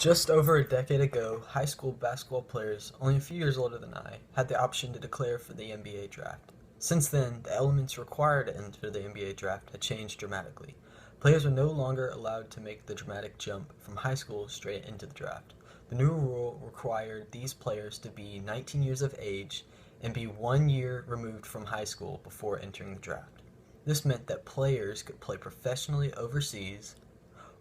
Just over a decade ago, high school basketball players, only a few years older than I, had the option to declare for the NBA draft. Since then, the elements required to enter the NBA draft had changed dramatically. Players are no longer allowed to make the dramatic jump from high school straight into the draft. The new rule required these players to be 19 years of age and be 1 year removed from high school before entering the draft. This meant that players could play professionally overseas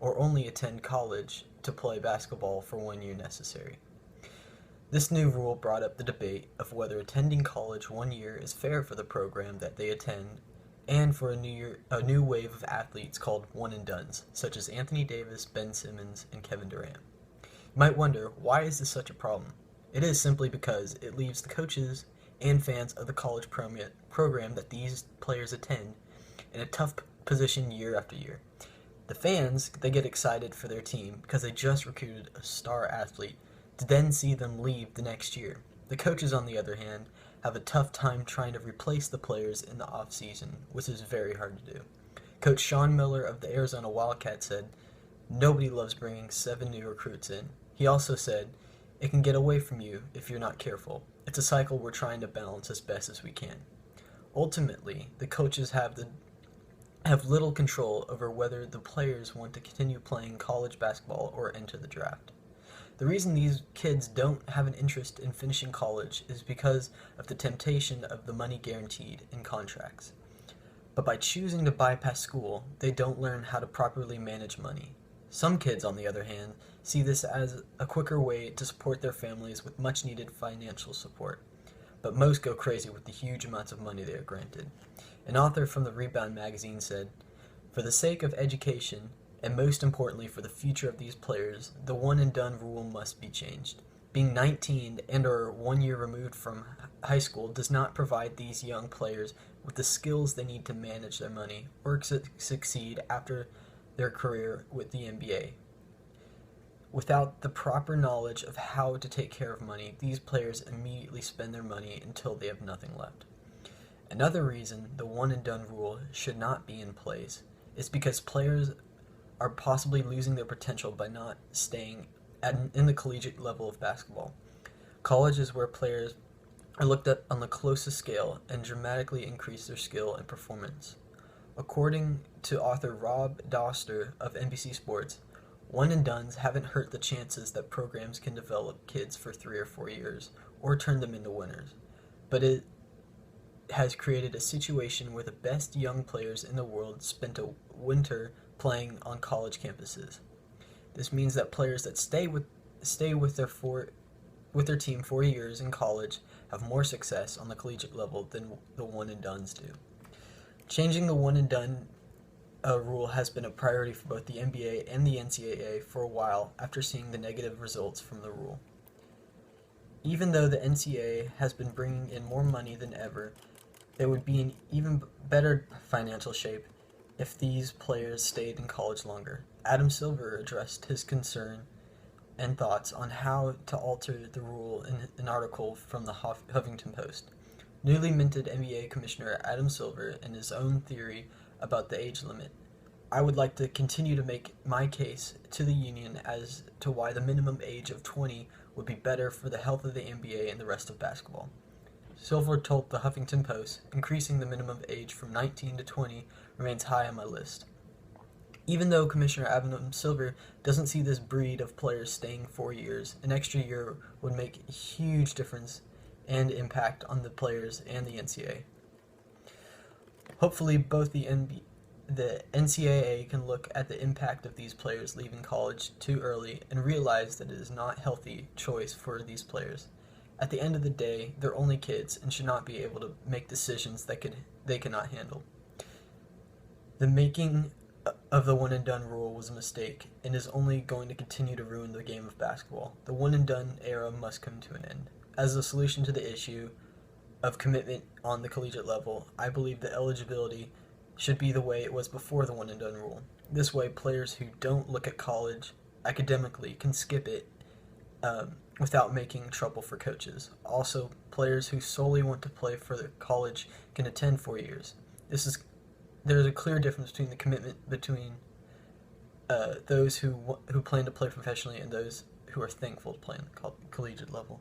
or only attend college to play basketball for 1 year necessary. This new rule brought up the debate of whether attending college 1 year is fair for the program that they attend and for a new wave of athletes called one and dones, such as Anthony Davis, Ben Simmons, and Kevin Durant. You might wonder, why is this such a problem? It is simply because it leaves the coaches and fans of the college program that these players attend in a tough position year after year. The fans, they get excited for their team because they just recruited a star athlete to then see them leave the next year. The coaches, on the other hand, have a tough time trying to replace the players in the off-season, which is very hard to do. Coach Sean Miller of the Arizona Wildcats said, "Nobody loves bringing 7 new recruits in." He also said, "It can get away from you if you're not careful. It's a cycle we're trying to balance as best as we can." Ultimately, the coaches have little control over whether the players want to continue playing college basketball or enter the draft. The reason these kids don't have an interest in finishing college is because of the temptation of the money guaranteed in contracts. But by choosing to bypass school, they don't learn how to properly manage money. Some kids, on the other hand, see this as a quicker way to support their families with much needed financial support. But most go crazy with the huge amounts of money they are granted. An author from the Rebound magazine said, "For the sake of education, and most importantly for the future of these players, the one and done rule must be changed. Being 19 and or 1 year removed from high school does not provide these young players with the skills they need to manage their money or succeed after their career with the NBA. Without the proper knowledge of how to take care of money, these players immediately spend their money until they have nothing left." Another reason the one and done rule should not be in place is because players are possibly losing their potential by not staying in the collegiate level of basketball. College is where players are looked at on the closest scale and dramatically increase their skill and performance. According to author Rob Doster of NBC Sports, one and dones haven't hurt the chances that programs can develop kids for 3 or 4 years or turn them into winners, but it has created a situation where the best young players in the world spent a winter playing on college campuses. This means that players that stay with their team 4 years in college have more success on the collegiate level than the one and dones do. Changing the one and done rule has been a priority for both the NBA and the NCAA for a while after seeing the negative results from the rule. Even though the NCAA has been bringing in more money than ever, they would be in even better financial shape if these players stayed in college longer. Adam Silver addressed his concern and thoughts on how to alter the rule in an article from the Huffington Post. Newly minted NBA Commissioner Adam Silver and his own theory about the age limit. "I would like to continue to make my case to the union as to why the minimum age of 20 would be better for the health of the NBA and the rest of basketball." Silver told the Huffington Post, "Increasing the minimum age from 19 to 20 remains high on my list." Even though Commissioner Adam Silver doesn't see this breed of players staying 4 years, an extra year would make a huge difference and impact on the players and the NCAA. Hopefully, both the NCAA can look at the impact of these players leaving college too early and realize that it is not a healthy choice for these players. At the end of the day, they're only kids and should not be able to make decisions that they cannot handle. The making of the one and done rule was a mistake and is only going to continue to ruin the game of basketball. The one and done era must come to an end. As a solution to the issue of commitment on the collegiate level, I believe that eligibility should be the way it was before the one and done rule. This way, players who don't look at college academically can skip it without making trouble for coaches. Also, players who solely want to play for the college can attend 4 years. There's a clear difference between the commitment between those who plan to play professionally and those who are thankful to play on the collegiate level.